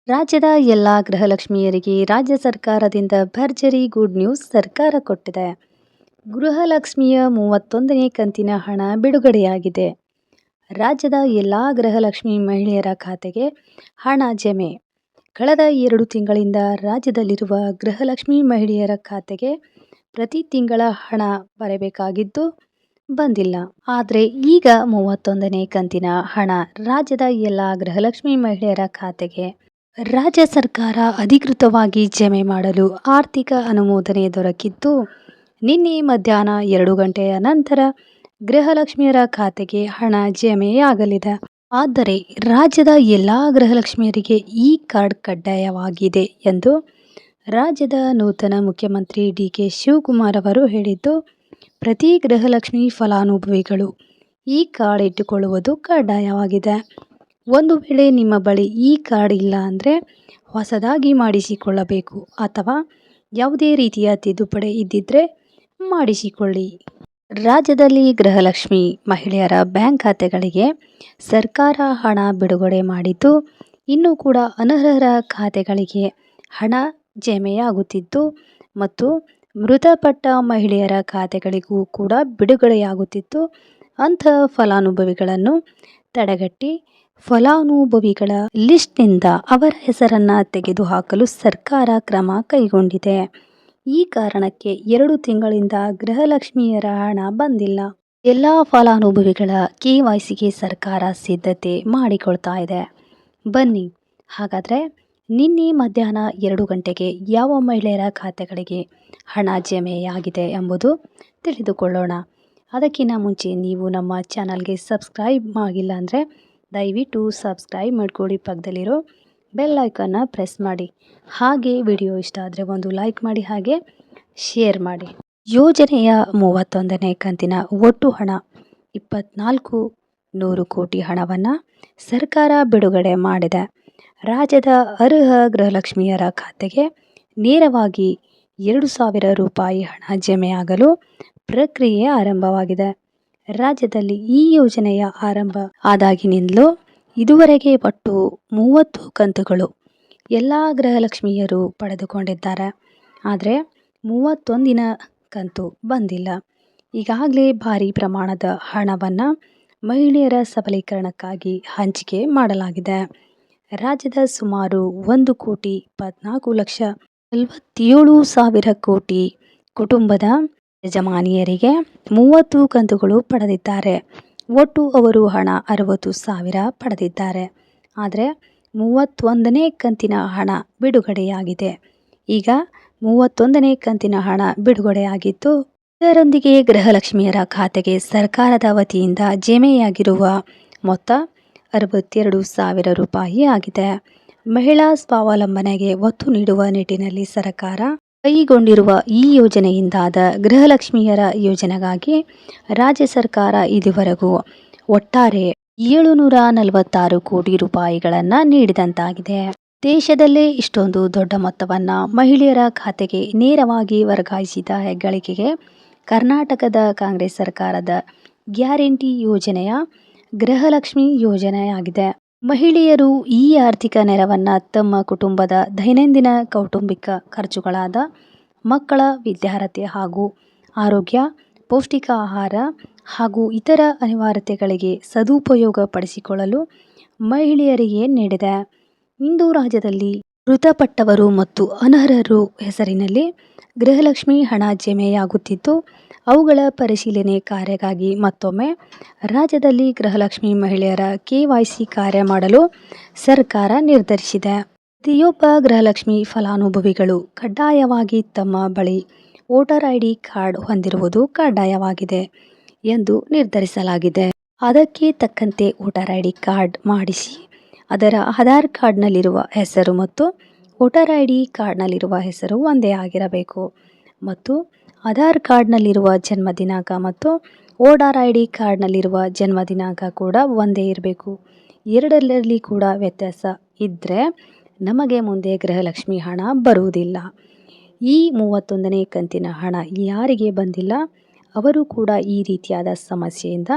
ರಾಜ್ಯದ ಎಲ್ಲ ಗೃಹಲಕ್ಷ್ಮಿಯರಿಗೆ ರಾಜ್ಯ ಸರ್ಕಾರದಿಂದ ಭರ್ಜರಿ ಗುಡ್ ನ್ಯೂಸ್ ಸರ್ಕಾರ ಕೊಟ್ಟಿದೆ. ಗೃಹಲಕ್ಷ್ಮಿಯ 31ನೇ ಕಂತಿನ ಹಣ ಬಿಡುಗಡೆಯಾಗಿದೆ. ರಾಜ್ಯದ ಎಲ್ಲ ಗೃಹಲಕ್ಷ್ಮಿ ಮಹಿಳೆಯರ ಖಾತೆಗೆ ಹಣ ಜಮೆ. ಕಳೆದ 2 ತಿಂಗಳಿಂದ ರಾಜ್ಯದಲ್ಲಿರುವ ಗೃಹಲಕ್ಷ್ಮಿ ಮಹಿಳೆಯರ ಖಾತೆಗೆ ಪ್ರತಿ ತಿಂಗಳ ಹಣ ಬರಬೇಕಾಗಿದ್ದು ಬಂದಿಲ್ಲ. ಆದರೆ ಈಗ 31ನೇ ಕಂತಿನ ಹಣ ರಾಜ್ಯದ ಎಲ್ಲ ಗೃಹಲಕ್ಷ್ಮಿ ಮಹಿಳೆಯರ ಖಾತೆಗೆ ರಾಜ್ಯ ಸರ್ಕಾರ ಅಧಿಕೃತವಾಗಿ ಜಮೆ ಮಾಡಲು ಆರ್ಥಿಕ ಅನುಮೋದನೆ ದೊರಕಿದ್ದು, ನಿನ್ನೆ ಮಧ್ಯಾಹ್ನ 2 ಗಂಟೆಯ ನಂತರ ಗೃಹಲಕ್ಷ್ಮಿಯರ ಖಾತೆಗೆ ಹಣ ಜಮೆಯಾಗಲಿದೆ. ಆದರೆ ರಾಜ್ಯದ ಎಲ್ಲ ಗೃಹಲಕ್ಷ್ಮಿಯರಿಗೆ ಈ ಕಾರ್ಡ್ ಕಡ್ಡಾಯವಾಗಿದೆ ಎಂದು ರಾಜ್ಯದ ನೂತನ ಮುಖ್ಯಮಂತ್ರಿ ಡಿ.ಕೆ. ಶಿವಕುಮಾರ್ ಅವರು ಹೇಳಿದ್ದು, ಪ್ರತಿ ಗೃಹಲಕ್ಷ್ಮಿ ಫಲಾನುಭವಿಗಳು ಈ ಕಾರ್ಡ್ ಇಟ್ಟುಕೊಳ್ಳುವುದು ಕಡ್ಡಾಯವಾಗಿದೆ. ಒಂದು ವೇಳೆ ನಿಮ್ಮ ಬಳಿ ಈ ಕಾರ್ಡ್ ಇಲ್ಲ ಅಂದರೆ ಹೊಸದಾಗಿ ಮಾಡಿಸಿಕೊಳ್ಳಬೇಕು ಅಥವಾ ಯಾವುದೇ ರೀತಿಯ ತಿದ್ದುಪಡಿ ಇದ್ದಿದ್ದರೆ ಮಾಡಿಸಿಕೊಳ್ಳಿ. ರಾಜ್ಯದಲ್ಲಿ ಗೃಹಲಕ್ಷ್ಮಿ ಮಹಿಳೆಯರ ಬ್ಯಾಂಕ್ ಖಾತೆಗಳಿಗೆ ಸರ್ಕಾರ ಹಣ ಬಿಡುಗಡೆ ಮಾಡಿದ್ದು, ಇನ್ನೂ ಕೂಡ ಅನರ್ಹರ ಖಾತೆಗಳಿಗೆ ಹಣ ಜಮೆಯಾಗುತ್ತಿದ್ದು ಮತ್ತು ಮೃತಪಟ್ಟ ಮಹಿಳೆಯರ ಖಾತೆಗಳಿಗೂ ಕೂಡ ಬಿಡುಗಡೆಯಾಗುತ್ತಿದ್ದು, ಅಂಥ ಫಲಾನುಭವಿಗಳನ್ನು ತಡೆಗಟ್ಟಿ ಫಲಾನುಭವಿಗಳ ಲಿಸ್ಟ್ನಿಂದ ಅವರ ಹೆಸರನ್ನು ತೆಗೆದುಹಾಕಲು ಸರ್ಕಾರ ಕ್ರಮ ಕೈಗೊಂಡಿದೆ. ಈ ಕಾರಣಕ್ಕೆ 2 ತಿಂಗಳಿಂದ ಗೃಹಲಕ್ಷ್ಮಿಯರ ಹಣ ಬಂದಿಲ್ಲ. ಎಲ್ಲ ಫಲಾನುಭವಿಗಳ KYCಗೆ ಸರ್ಕಾರ ಸಿದ್ಧತೆ ಮಾಡಿಕೊಳ್ತಾ ಇದೆ. ಬನ್ನಿ ಹಾಗಾದರೆ ನಿನ್ನೆ ಮಧ್ಯಾಹ್ನ 2 ಗಂಟೆಗೆ ಯಾವ ಮಹಿಳೆಯರ ಖಾತೆಗಳಿಗೆ ಹಣ ಜಮೆಯಾಗಿದೆ ಎಂಬುದು ತಿಳಿದುಕೊಳ್ಳೋಣ. ಅದಕ್ಕಿಂತ ಮುಂಚೆ ನೀವು ನಮ್ಮ ಚಾನಲ್ಗೆ ಸಬ್ಸ್ಕ್ರೈಬ್ ಆಗಿಲ್ಲ ಅಂದರೆ ದಯವಿಟ್ಟು ಸಬ್ಸ್ಕ್ರೈಬ್ ಮಾಡ್ಕೊಳ್ಳಿ, ಪಕ್ಕದಲ್ಲಿರೋ ಬೆಲ್ ಐಕನ್ನ ಪ್ರೆಸ್ ಮಾಡಿ. ಹಾಗೆ ವಿಡಿಯೋ ಇಷ್ಟ ಆದರೆ ಒಂದು ಲೈಕ್ ಮಾಡಿ, ಹಾಗೆ ಶೇರ್ ಮಾಡಿ. ಯೋಜನೆಯ 31ನೇ ಕಂತಿನ ಒಟ್ಟು ಹಣ 24,100 ಕೋಟಿ ಹಣವನ್ನು ಸರ್ಕಾರ ಬಿಡುಗಡೆ ಮಾಡಿದೆ. ರಾಜ್ಯದ ಅರ್ಹ ಗೃಹಲಕ್ಷ್ಮಿಯರ ಖಾತೆಗೆ ನೇರವಾಗಿ 2,000 ರೂಪಾಯಿ ಹಣ ಜಮೆಯಾಗಲು ಪ್ರಕ್ರಿಯೆ ಆರಂಭವಾಗಿದೆ. ರಾಜ್ಯದಲ್ಲಿ ಈ ಯೋಜನೆಯ ಆರಂಭ ಆದಾಗಿನಿಂದಲೂ ಇದುವರೆಗೆ ಒಟ್ಟು 30 ಕಂತುಗಳು ಎಲ್ಲ ಗೃಹಲಕ್ಷ್ಮಿಯರು ಪಡೆದುಕೊಂಡಿದ್ದಾರೆ. ಆದರೆ 31ನ ಕಂತು ಬಂದಿಲ್ಲ. ಈಗಾಗಲೇ ಭಾರಿ ಪ್ರಮಾಣದ ಹಣವನ್ನು ಮಹಿಳೆಯರ ಸಬಲೀಕರಣಕ್ಕಾಗಿ ಹಂಚಿಕೆ ಮಾಡಲಾಗಿದೆ. ರಾಜ್ಯದ ಸುಮಾರು 1,24,47,000 ಕೋಟಿ ಕುಟುಂಬದ ಯಜಮಾನಿಯರಿಗೆ 30 ಕಂತುಗಳು ಪಡೆದಿದ್ದಾರೆ. ಒಟ್ಟು ಅವರು ಹಣ 60,000 ಪಡೆದಿದ್ದಾರೆ. ಆದರೆ 31ನೇ ಕಂತಿನ ಹಣ ಬಿಡುಗಡೆಯಾಗಿದೆ. ಈಗ 31ನೇ ಕಂತಿನ ಹಣ ಬಿಡುಗಡೆಯಾಗಿದ್ದು, ಇದರೊಂದಿಗೆ ಗೃಹಲಕ್ಷ್ಮಿಯರ ಖಾತೆಗೆ ಸರ್ಕಾರದ ವತಿಯಿಂದ ಜಮೆಯಾಗಿರುವ ಮೊತ್ತ 62,000 ರೂಪಾಯಿ ಆಗಿದೆ. ಮಹಿಳಾ ಸ್ವಾವಲಂಬನೆಗೆ ಒತ್ತು ನೀಡುವ ನಿಟ್ಟಿನಲ್ಲಿ ಸರ್ಕಾರ ಕೈಗೊಂಡಿರುವ ಈ ಯೋಜನೆಯಿಂದಾದ ಗೃಹಲಕ್ಷ್ಮಿಯರ ಯೋಜನೆಗಾಗಿ ರಾಜ್ಯ ಸರ್ಕಾರ ಇದುವರೆಗೂ ಒಟ್ಟಾರೆ 746 ಕೋಟಿ ರೂಪಾಯಿಗಳನ್ನು ನೀಡಿದಂತಾಗಿದೆ. ದೇಶದಲ್ಲೇ ಇಷ್ಟೊಂದು ದೊಡ್ಡ ಮೊತ್ತವನ್ನು ಮಹಿಳೆಯರ ಖಾತೆಗೆ ನೇರವಾಗಿ ವರ್ಗಾಯಿಸಿದ ಹೆಗ್ಗಳಿಕೆಗೆ ಕರ್ನಾಟಕದ ಕಾಂಗ್ರೆಸ್ ಸರ್ಕಾರದ ಗ್ಯಾರಂಟಿ ಯೋಜನೆಯ ಗೃಹಲಕ್ಷ್ಮಿ ಯೋಜನೆಯಾಗಿದೆ. ಮಹಿಳೆಯರು ಈ ಆರ್ಥಿಕ ನೆರವನ್ನು ತಮ್ಮ ಕುಟುಂಬದ ದೈನಂದಿನ ಕೌಟುಂಬಿಕ ಖರ್ಚುಗಳಾದ ಮಕ್ಕಳ ವಿದ್ಯಾರ್ಹತೆ ಹಾಗೂ ಆರೋಗ್ಯ, ಪೌಷ್ಟಿಕ ಆಹಾರ ಹಾಗೂ ಇತರ ಅನಿವಾರ್ಯತೆಗಳಿಗೆ ಸದುಪಯೋಗ ಪಡಿಸಿಕೊಳ್ಳಲು ಮಹಿಳೆಯರಿಗೆ ನೀಡಿದೆ. ಇಂದು ರಾಜ್ಯದಲ್ಲಿ ಮೃತಪಟ್ಟವರು ಮತ್ತು ಅನರ್ಹರು ಹೆಸರಿನಲ್ಲಿ ಗೃಹಲಕ್ಷ್ಮಿ ಹಣ ಜಮೆಯಾಗುತ್ತಿದ್ದು, ಅವುಗಳ ಪರಿಶೀಲನೆ ಕಾರ್ಯಕ್ಕಾಗಿ ಮತ್ತೊಮ್ಮೆ ರಾಜ್ಯದಲ್ಲಿ ಗೃಹಲಕ್ಷ್ಮಿ ಮಹಿಳೆಯರ KYC ಕಾರ್ಯ ಮಾಡಲು ಸರ್ಕಾರ ನಿರ್ಧರಿಸಿದೆ. ಪ್ರತಿಯೊಬ್ಬ ಗೃಹಲಕ್ಷ್ಮಿ ಫಲಾನುಭವಿಗಳು ಕಡ್ಡಾಯವಾಗಿ ತಮ್ಮ ಬಳಿ ವೋಟರ್ ID ಕಾರ್ಡ್ ಹೊಂದಿರುವುದು ಕಡ್ಡಾಯವಾಗಿದೆ ಎಂದು ನಿರ್ಧರಿಸಲಾಗಿದೆ. ಅದಕ್ಕೆ ತಕ್ಕಂತೆ ವೋಟರ್ ID ಕಾರ್ಡ್ ಮಾಡಿಸಿ ಅದರ ಆಧಾರ್ ಕಾರ್ಡ್ನಲ್ಲಿರುವ ಹೆಸರು ಮತ್ತು ವೋಟರ್ ID ಕಾರ್ಡ್ನಲ್ಲಿರುವ ಹೆಸರು ಒಂದೇ ಆಗಿರಬೇಕು ಮತ್ತು ಆಧಾರ್ ಕಾರ್ಡ್ನಲ್ಲಿರುವ ಜನ್ಮ ದಿನಾಂಕ ಮತ್ತು ವೋಟರ್ ID ಕಾರ್ಡ್ನಲ್ಲಿರುವ ಜನ್ಮ ದಿನಾಂಕ ಕೂಡ ಒಂದೇ ಇರಬೇಕು. ಎರಡರಲ್ಲಿ ಕೂಡ ವ್ಯತ್ಯಾಸ ಇದ್ದರೆ ನಮಗೆ ಮುಂದೆ ಗೃಹಲಕ್ಷ್ಮಿ ಹಣ ಬರುವುದಿಲ್ಲ. ಈ 31ನೇ ಕಂತಿನ ಹಣ ಯಾರಿಗೆ ಬಂದಿಲ್ಲ ಅವರು ಕೂಡ ಈ ರೀತಿಯಾದ ಸಮಸ್ಯೆಯಿಂದ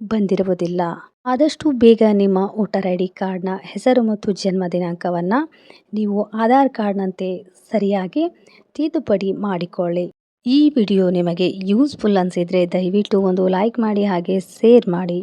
ಬಂದಿರುವುದಿಲ್ಲ. ಆದಷ್ಟು ಬೇಗ ನಿಮ್ಮ ವೋಟರ್ ಐ ಡಿ ಕಾರ್ಡ್ನ ಹೆಸರು ಮತ್ತು ಜನ್ಮ ದಿನಾಂಕವನ್ನು ನೀವು ಆಧಾರ್ ಕಾರ್ಡ್ನಂತೆ ಸರಿಯಾಗಿ ತಿದ್ದುಪಡಿ ಮಾಡಿಕೊಳ್ಳಿ. ಈ ವಿಡಿಯೋ ನಿಮಗೆ ಯೂಸ್ಫುಲ್ ಅನಿಸಿದರೆ ದಯವಿಟ್ಟು ಒಂದು ಲೈಕ್ ಮಾಡಿ ಹಾಗೆ ಶೇರ್ ಮಾಡಿ.